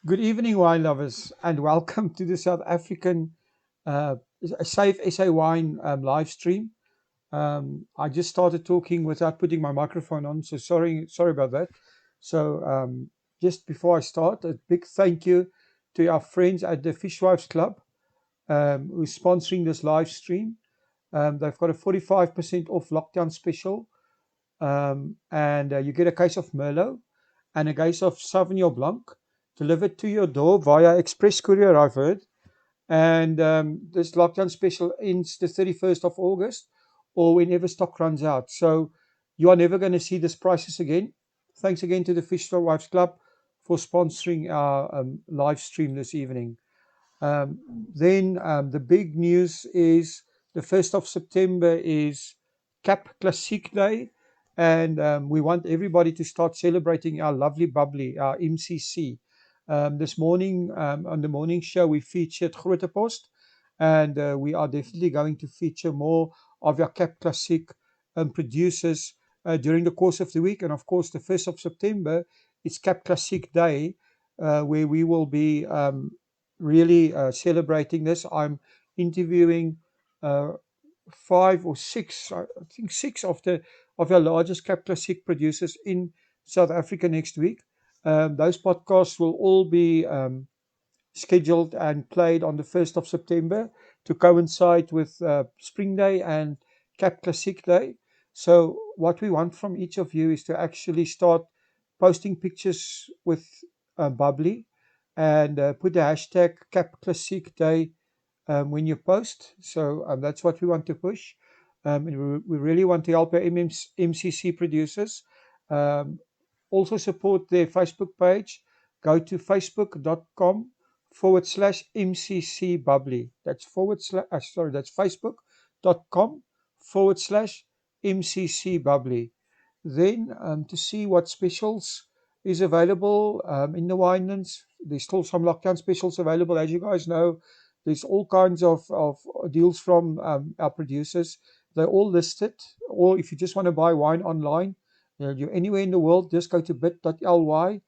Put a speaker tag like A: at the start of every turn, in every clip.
A: Good evening, wine lovers, and welcome to the South African uh, SaveSAwine live stream. I just started talking without putting my microphone on, so sorry about that. So just before I start, a big thank you to our friends at the Fishwives Club who's sponsoring this live stream. They've got a 45% off lockdown special, and you get a case of Merlot and a case of Sauvignon Blanc delivered to your door via express courier, I've heard. And this lockdown special ends the 31st of August or whenever stock runs out. So you are never going to see these prices again. Thanks again to the Fish Wives Club for sponsoring our live stream this evening. Um, then the big news is the 1st of September is Cap Classique Day, and we want everybody to start celebrating our lovely bubbly, our MCC. This morning, on the morning show, we featured Grote Post, and we are definitely going to feature more of our Cap Classique producers during the course of the week. And of course, the 1st of September is Cap Classique Day, where we will be really celebrating this. I'm interviewing uh, five or six, I think six of our largest Cap Classic producers in South Africa next week. Those podcasts will all be scheduled and played on the 1st of September to coincide with Spring Day and Cap Classic Day. So, what we want from each of you is to actually start posting pictures with Bubbly and put the hashtag Cap Classic Day when you post. So, that's what we want to push. And we really want to help our MCC producers. Um, Also support their Facebook page. Go to facebook.com/MCC Bubbly. That's that's facebook.com/MCC Bubbly. Then to see what specials is available in the Winelands. There's still some lockdown specials available, as you guys know. There's all kinds of deals from our producers. They're all listed. Or if you just want to buy wine online, you're anywhere in the world, just go to bit.ly/find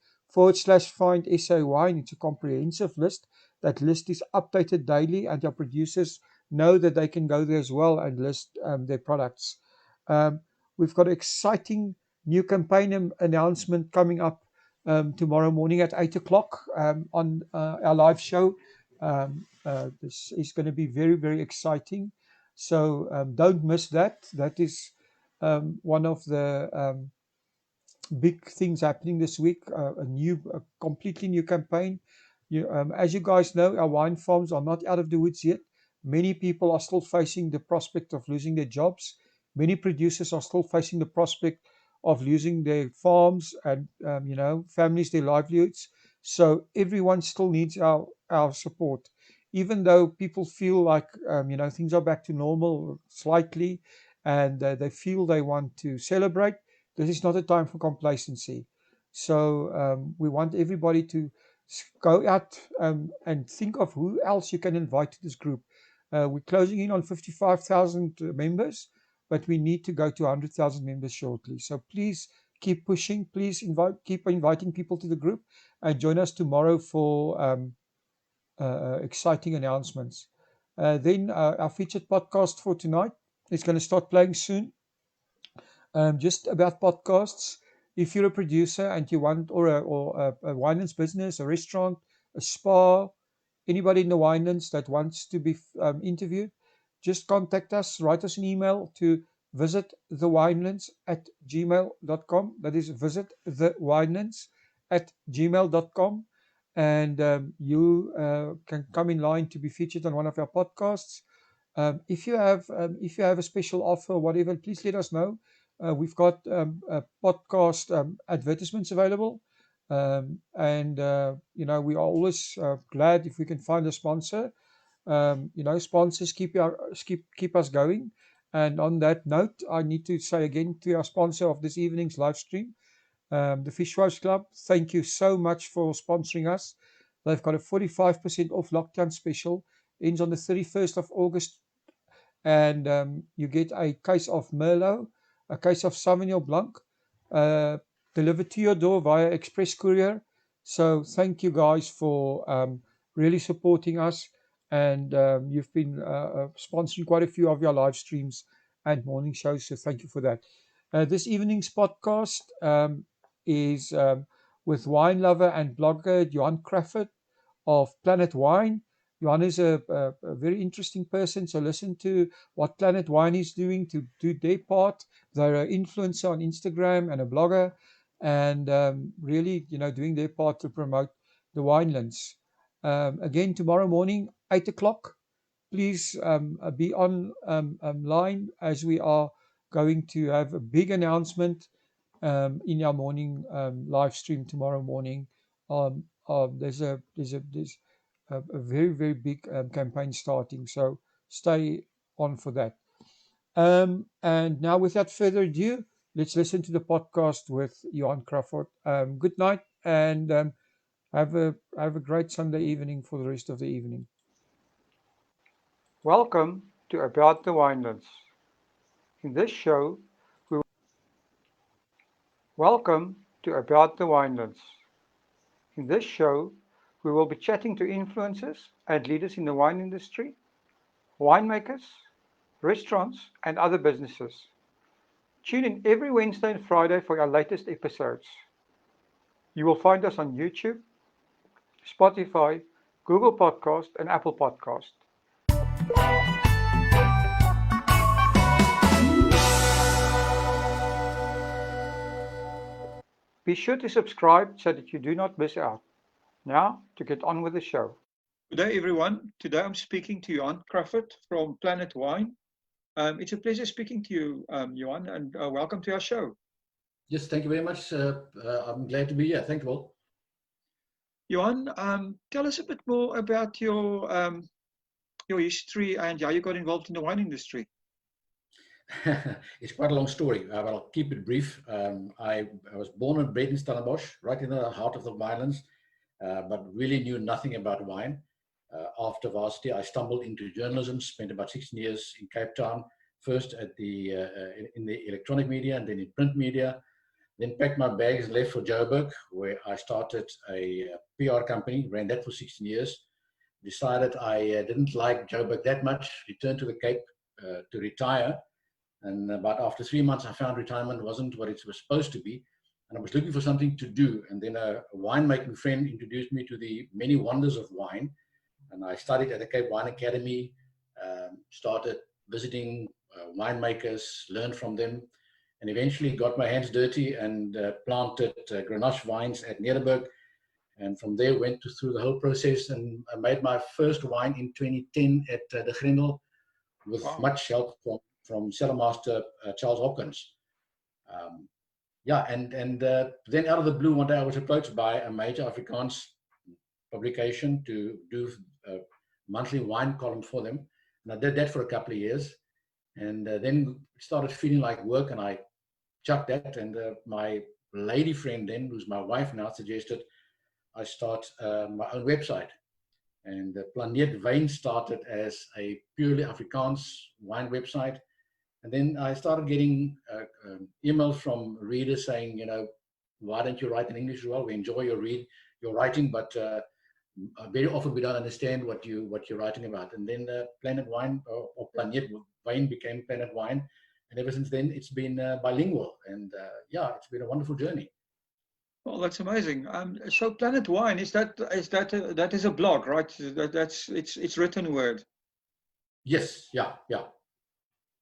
A: SA Wine. It's a comprehensive list. That list is updated daily, and our producers know that they can go there as well and list their products. Um, we've got an exciting new campaign announcement coming up tomorrow morning at 8 o'clock on our live show. This is going to be very, very exciting. So don't miss that. That is one of the big things happening this week. A completely new campaign. As you guys know, our wine farms are not out of the woods yet. Many people are still facing the prospect of losing their jobs. Many producers are still facing the prospect of losing their farms and families, their livelihoods. So everyone still needs our support, even though people feel like things are back to normal slightly, and they feel they want to celebrate. This is not a time for complacency. So we want everybody to go out and think of who else you can invite to this group. We're closing in on 55,000 members, but we need to go to 100,000 members shortly. So please keep pushing. Please keep inviting people to the group, and join us tomorrow for exciting announcements. Then our featured podcast for tonight is going to start playing soon, just about podcasts. If you're a producer and you want, or a winelands business, a restaurant, a spa, anybody in the winelands that wants to be interviewed, just contact us. Write us an email to visitthewinelands@gmail.com. That is visitthewinelands@gmail.com. And you can come in line to be featured on one of our podcasts. If you have a special offer, whatever, please let us know. We've got podcast advertisements available, and we are always glad if we can find a sponsor. Sponsors keep us going. And on that note, I need to say again to our sponsor of this evening's live stream, the Fishwives Club. Thank you so much for sponsoring us. They've got a 45% off lockdown special. Ends on the 31st of August, and you get a case of Merlot, a case of Sauvignon Blanc, uh, delivered to your door via express courier, So thank you guys for really supporting us, and you've been sponsoring quite a few of your live streams and morning shows. So thank you for that. This evening's podcast is with wine lover and blogger Johan Crawford of Planet Wine. Johan is a very interesting person, so listen to what Planet Wine is doing to do their part. They're an influencer on Instagram and a blogger, and really, doing their part to promote the winelands. Again, tomorrow morning, 8 o'clock. Please be on line as we are going to have a big announcement in our morning live stream tomorrow morning. There's a very very big campaign starting, so stay on for that. And now, without further ado, let's listen to the podcast with Johan Crawford. Good night, and have a great Sunday evening for the rest of the evening.
B: Welcome to About the Winelands. In this show, we welcome to About the Winelands. In this show, we will be chatting to influencers and leaders in the wine industry, winemakers, restaurants, and other businesses. Tune in every Wednesday and Friday for our latest episodes. You will find us on YouTube, Spotify, Google Podcast, and Apple Podcast. Be sure to subscribe so that you do not miss out. Now, to get on with the show.
A: Good day, everyone. Today I'm speaking to Johan Crawford from Planet Wine. It's a pleasure speaking to you, Johan, and welcome to our show.
C: Yes, thank you very much. I'm glad to be here. Thank you all.
A: Johan, tell us a bit more about your history and how you got involved in the wine industry.
C: It's quite a long story, but I'll keep it brief. I was born and bred in Stellenbosch, right in the heart of the Winelands, but really knew nothing about wine. After varsity, I stumbled into journalism, spent about 16 years in Cape Town, first at in the electronic media and then in print media. Then packed my bags and left for Joburg, where I started a PR company, ran that for 16 years. Decided I didn't like Joburg that much, returned to the Cape to retire. And about after 3 months, I found retirement wasn't what it was supposed to be. And I was looking for something to do. And then a winemaking friend introduced me to the many wonders of wine. And I studied at the Cape Wine Academy, started visiting winemakers, learned from them, and eventually got my hands dirty and planted Grenache vines at Nederburg. And from there went through the whole process, and I made my first wine in 2010 at the Grendel with much help from cellar master Charles Hopkins. And then out of the blue, one day I was approached by a major Afrikaans publication to do a monthly wine column for them. And I did that for a couple of years. And then it started feeling like work, and I chucked that. And my lady friend then, who's my wife now, suggested I start my own website. And Planet Wine started as a purely Afrikaans wine website. And then I started getting emails from readers saying, why don't you write in English as well? We enjoy your writing, but very often we don't understand what you're writing about. And then Planet Wine or Planet Wine became Planet Wine, and ever since then it's been bilingual. And it's been a wonderful journey.
A: Well, that's amazing. So Planet Wine that is a blog, right? It's written word.
C: Yes. Yeah.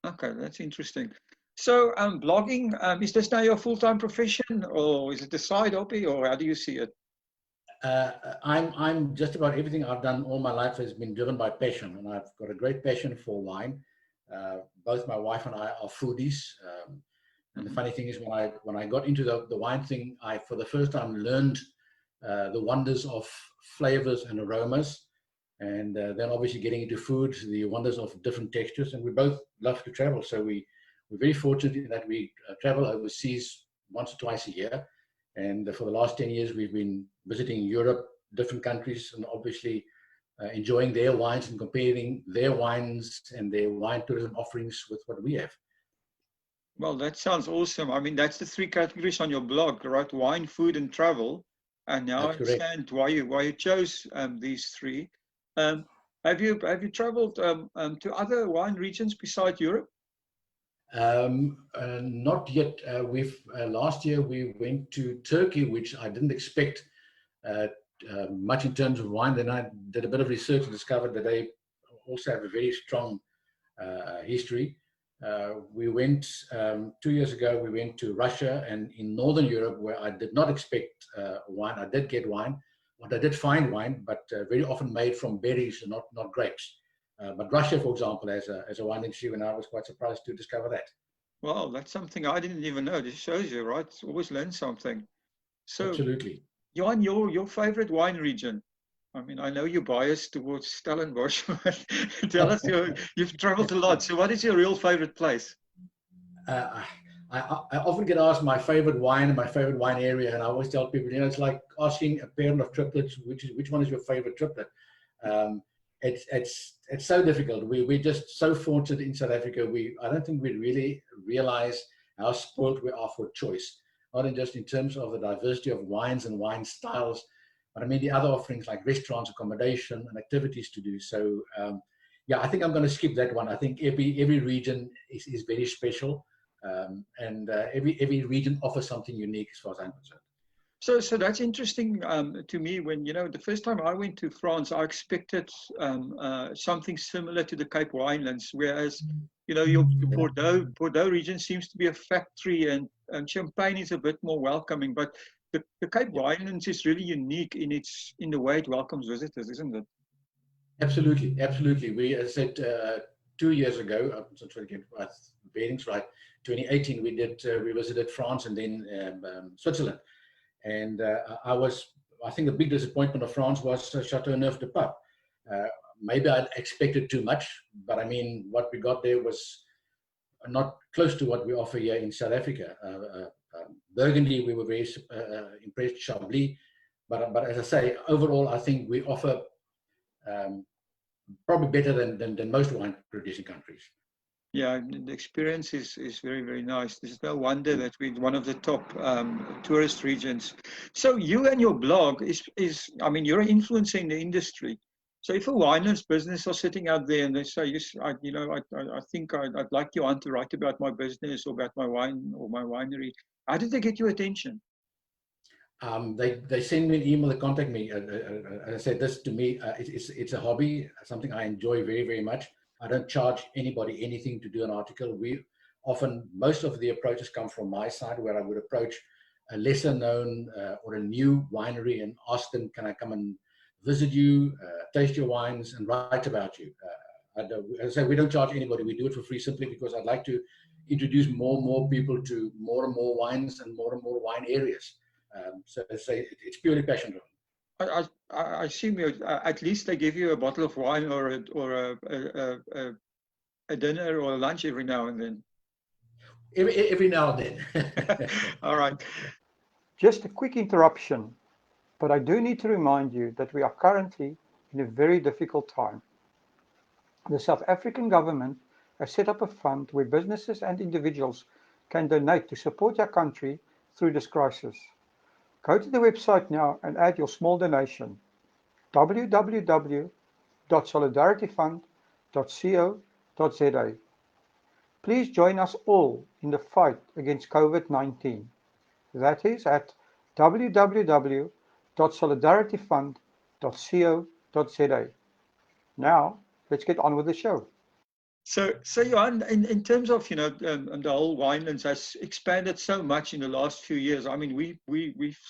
A: Okay, that's interesting. So blogging, is this now your full-time profession, or is it a side hobby, or how do you see it?
C: I'm just about everything I've done all my life has been driven by passion, and I've got a great passion for wine. Both my wife and I are foodies. And the funny thing is, when I got into the wine thing, I for the first time learned the wonders of flavors and aromas. And then obviously getting into food, the wonders of different textures. And we both love to travel. So we're very fortunate that we travel overseas once or twice a year. And for the last 10 years, we've been visiting Europe, different countries, and obviously enjoying their wines and comparing their wines and their wine tourism offerings with what we have.
A: Well, that sounds awesome. I mean, that's the three categories on your blog, right? Wine, food, and travel.
B: and now I
C: That's correct.
B: understand why you chose these three. Um, have you travelled to other wine regions besides Europe?
C: Not yet. Last year we went to Turkey, which I didn't expect uh, much in terms of wine. Then I did a bit of research and discovered that they also have a very strong history. We went 2 years ago. We went to Russia and in Northern Europe, where I did not expect wine. I did get wine, but I did find wine, but very often made from berries and not grapes. But Russia, for example, has a wine industry, and I was quite surprised to discover that.
B: Well, that's something I didn't even know. This shows you, right? Always learn something. So,
C: Absolutely.
B: Johan, your favorite wine region? I mean, I know you're biased towards Stellenbosch, but tell us you've traveled a lot. So, what is your real favorite place?
C: Uh, I often get asked my favorite wine and my favorite wine area, and I always tell people, it's like asking a pair of triplets, which one is your favorite triplet? Um, it's so difficult. We're just so fortunate in South Africa. I don't think we really realize how spoiled we are for choice, not just in terms of the diversity of wines and wine styles, but I mean the other offerings like restaurants, accommodation, and activities to do. So yeah, I think I'm going to skip that one. I think every region is very special. And every region offers something unique as far as I'm concerned.
B: So that's interesting to me. When the first time I went to France, I expected something similar to the Cape Winelands, whereas your Bordeaux region seems to be a factory, and Champagne is a bit more welcoming. But the Cape Winelands is really unique in the way it welcomes visitors, isn't it?
C: Absolutely, absolutely. We, as I said, 2 years ago, I'm trying to get my bearings right. 2018, we visited France and then Switzerland, and I think the big disappointment of France was Châteauneuf-du-Pape. Maybe I expected too much, but I mean, what we got there was not close to what we offer here in South Africa. Burgundy, we were very impressed. Chablis, but as I say, overall, I think we offer probably better than most wine producing countries.
B: Yeah, the experience is very, very nice. There's no wonder that we're one of the top tourist regions. So you and your blog I mean, you're influencing the industry. So if a wineries business are sitting out there and they say, I think I'd like you on to write about my business or about my wine or my winery, how did they get your attention?
C: They send me an email, they contact me. As I said, this to me, it's a hobby, something I enjoy very, very much. I don't charge anybody anything to do an article. Most of the approaches come from my side, where I would approach a lesser known or a new winery and ask them, can I come and visit you, taste your wines and write about you? As I say, we don't charge anybody. We do it for free simply because I'd like to introduce more and more people to more and more wines and more wine areas. So as I say, it's purely passion driven.
B: I assume at least they give you a bottle of wine or a dinner or a lunch every now and then.
C: Every now and then.
B: All right.
D: Just a quick interruption, but I do need to remind you that we are currently in a very difficult time. The South African government has set up a fund where businesses and individuals can donate to support our country through this crisis. Go to the website now and add your small donation. www.solidarityfund.co.za. Please join us all in the fight against COVID-19. That is at www.solidarityfund.co.za. Now, let's get on with the show.
B: So Johan, in terms of the whole winelands has expanded so much in the last few years. I mean, we've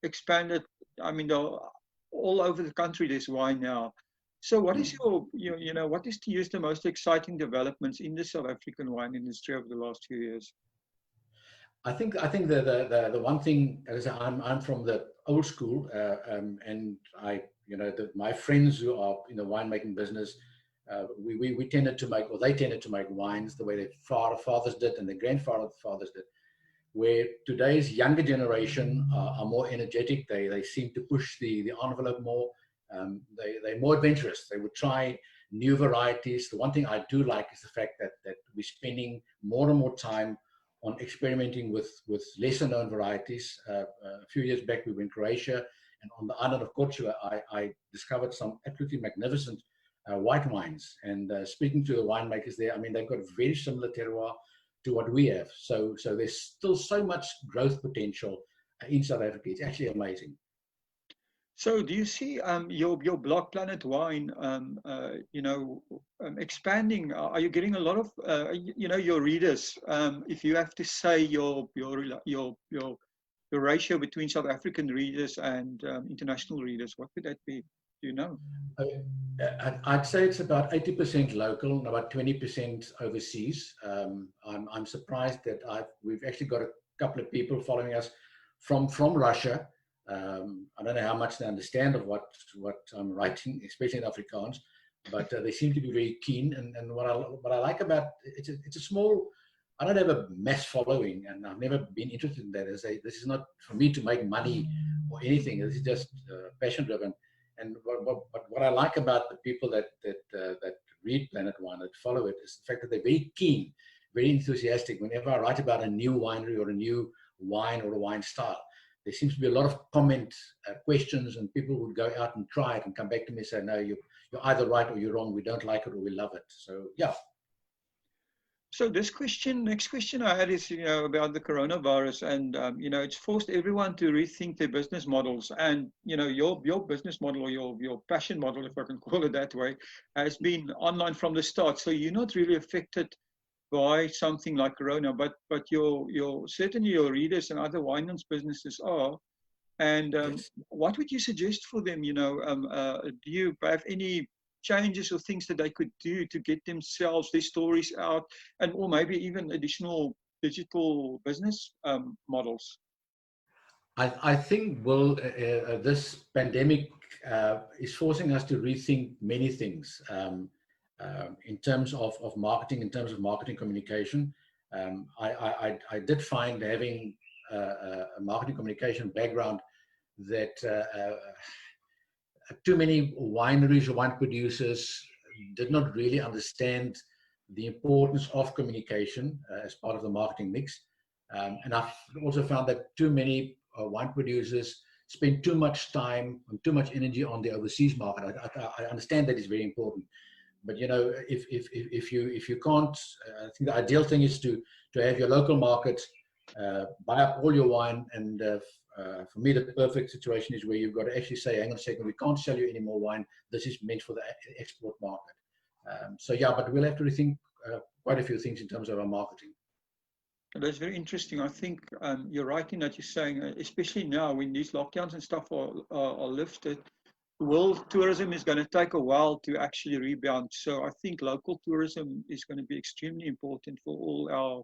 B: expanded. I mean, all over the country there's wine now. So what is what is to use the most exciting developments in the South African wine industry over the last few years?
C: I think the one thing, as I'm from the old school, and my friends who are in the winemaking business, we tended to make, or they tended to make wines the way their fathers did and their grandfathers did. Where today's younger generation are more energetic, they seem to push the envelope more. They're more adventurous. They would try new varieties. The one thing I do like is the fact that we're spending more and more time on experimenting with lesser known varieties. A few years back, we were in Croatia, and on the island of Korčula, I discovered some absolutely magnificent white wines. And speaking to the winemakers there, I mean, they've got a very similar terroir to what we have. So there's still so much growth potential in South Africa. It's actually amazing.
D: So do you see your blog Planet Wine, expanding? Are you getting a lot of, your readers? If you have to say your ratio between South African readers and international readers, what would that be? Do you know?
C: I'd say it's about 80% local and about 20% overseas. I'm surprised that we've actually got a couple of people following us from Russia. I don't know how much they understand of what I'm writing, especially in Afrikaans, but they seem to be very keen. And what I like about it's a small. I don't have a mass following, and I've never been interested in that. This is not for me to make money or anything. This is just passion driven. And what I like about the people that read Planet Wine, that follow it, is the fact that they're very keen, very enthusiastic. Whenever I write about a new winery or a new wine or a wine style, there seems to be a lot of comment, questions, and people would go out and try it and come back to me and say, no, you're either right or you're wrong. We don't like it or we love it. So, yeah.
D: So next question I had is, about the coronavirus, and it's forced everyone to rethink their business models. And your business model, or your passion model, if I can call it that way, has been online from the start. So you're not really affected by something like Corona, but certainly your readers and other winelands businesses are. And
C: Yes.
D: what would you suggest for them? Do you have any changes or things that they could do to get themselves, their stories out, and or maybe even additional digital business models?
C: I think, Will, this pandemic is forcing us to rethink many things in terms of marketing, in terms of marketing communication. I did find, having a marketing communication background, that too many wineries or wine producers did not really understand the importance of communication as part of the marketing mix. And I've also found that too many wine producers spend too much time and too much energy on the overseas market. I understand that is very important, but if you can't, I think the ideal thing is to have your local market, buy up all your wine, and for me, the perfect situation is where you've got to actually say, hang on a second, we can't sell you any more wine. This is meant for the export market. So yeah, but we'll have to rethink quite a few things in terms of our marketing.
D: That's very interesting. I think you're right in that you're saying, especially now when these lockdowns and stuff are lifted, world tourism is going to take a while to actually rebound. So I think local tourism is going to be extremely important for all our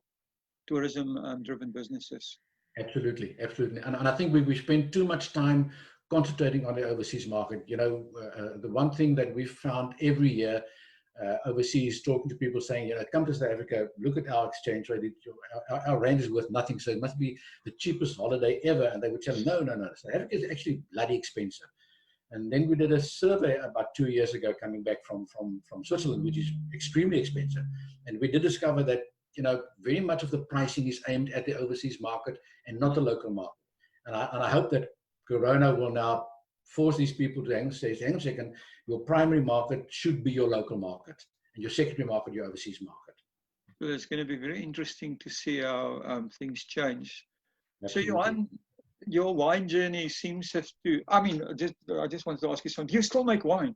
D: tourism-driven businesses.
C: Absolutely, absolutely. And I think we spend too much time concentrating on the overseas market. The one thing that we've found every year overseas, talking to people saying, come to South Africa, look at our exchange rate. Our rand is worth nothing, so it must be the cheapest holiday ever. And they would say, no. South Africa is actually bloody expensive. And then we did a survey about 2 years ago, coming back from Switzerland, which is extremely expensive. And we did discover that very much of the pricing is aimed at the overseas market and not the local market. And I hope that Corona will now force these people to say, hang on a second, your primary market should be your local market, and your secondary market, your overseas market.
D: Well, it's going to be very interesting to see how things change.
C: Absolutely.
D: So your wine journey seems to, I just wanted to ask you something. Do you still make wine?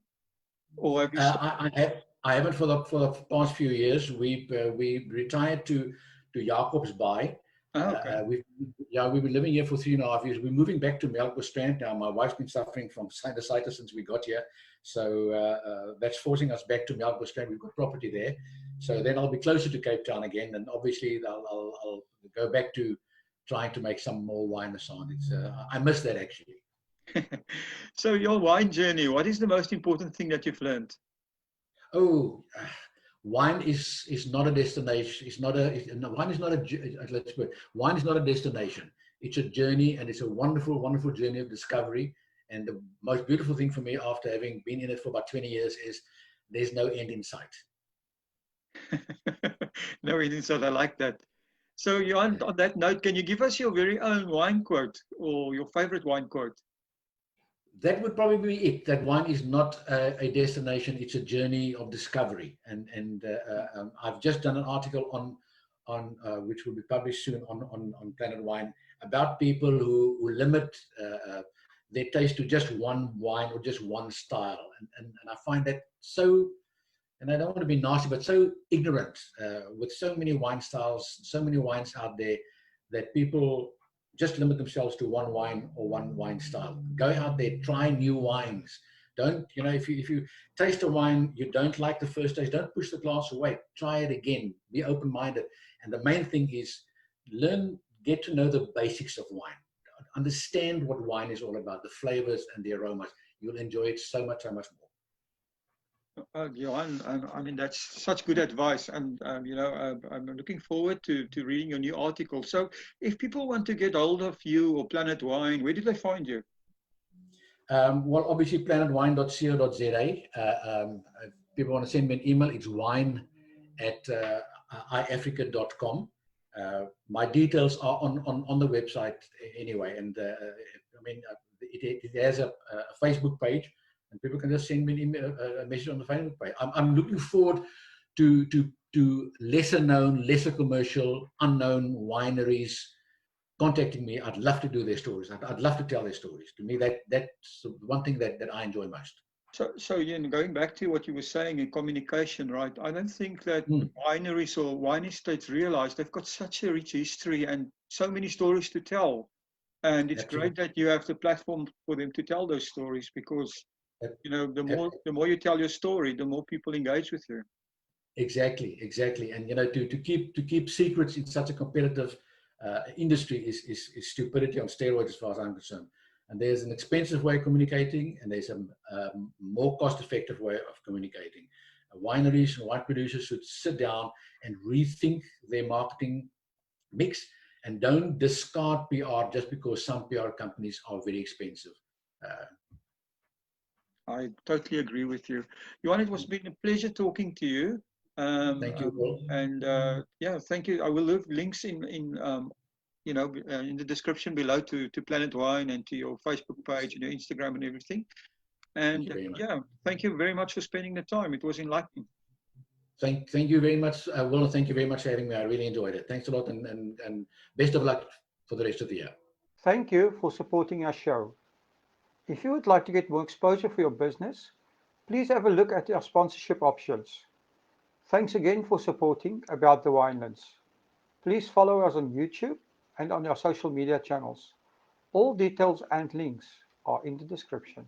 D: Or have you
C: I haven't for the past few years. We retired to Jacobsbaai.
D: Oh, okay.
C: We've been living here for 3.5 years. We're moving back to Melkbosstrand now. My wife's been suffering from sinusitis since we got here, so that's forcing us back to Melkbosstrand. We've got property there, so then I'll be closer to Cape Town again, and obviously I'll go back to trying to make some more wine aside. I miss that actually.
D: So your wine journey, what is the most important thing that you've learned?
C: Oh, wine is not a destination. Wine is not a destination. It's a journey, and it's a wonderful, wonderful journey of discovery. And the most beautiful thing for me, after having been in it for about 20 years, is there's no end in sight.
D: No end in sight. I like that. So, Johan, on that note, can you give us your very own wine quote or your favorite wine quote?
C: That would probably be it. That wine is not a destination; it's a journey of discovery. And I've just done an article on which will be published soon on Planet Wine about people who limit their taste to just one wine or just one style, and I find that so. And I don't want to be nasty, but so ignorant with so many wine styles, so many wines out there, that people just limit themselves to one wine or one wine style. Go out there, try new wines. Don't, if you taste a wine you don't like the first taste, don't push the glass away. Try it again. Be open-minded. And the main thing is get to know the basics of wine. Understand what wine is all about, the flavors and the aromas. You'll enjoy it so much more.
D: Johan, I mean, that's such good advice. And, I'm looking forward to reading your new article. So if people want to get hold of you or Planet Wine, where do they find you?
C: Well, obviously, planetwine.co.za. If people want to send me an email, it's wine@iafrica.com. My details are on the website anyway. And it has a Facebook page. And people can just send me an email, a message on the Facebook page. I'm looking forward to lesser known, lesser commercial, unknown wineries contacting me. I'd love to do their stories. I'd love to tell their stories. To me, that's one thing that I enjoy most.
D: So going back to what you were saying in communication, right? I don't think that wineries or wine estates realize they've got such a rich history and so many stories to tell. And it's
C: Absolutely.
D: great that you have the platform for them to tell those stories, because the more you tell your story, the more people engage with you.
C: Exactly. And to keep secrets in such a competitive industry is stupidity on steroids, as far as I'm concerned. And there's an expensive way of communicating, and there's a more cost-effective way of communicating. Wineries and wine producers should sit down and rethink their marketing mix, and don't discard PR just because some PR companies are very expensive.
D: I totally agree with you. Johan, it was been a pleasure talking to you.
C: Thank you, Will.
D: And thank you. I will leave links in the description below to Planet Wine and to your Facebook page and your Instagram and everything. And thank you very much for spending the time. It was enlightening.
C: Thank you very much, Will, and thank you very much for having me. I really enjoyed it. Thanks a lot, and best of luck for the rest of the year.
B: Thank you for supporting our show. If you would like to get more exposure for your business, please have a look at our sponsorship options. Thanks again for supporting About the Winelands. Please follow us on YouTube and on our social media channels. All details and links are in the description.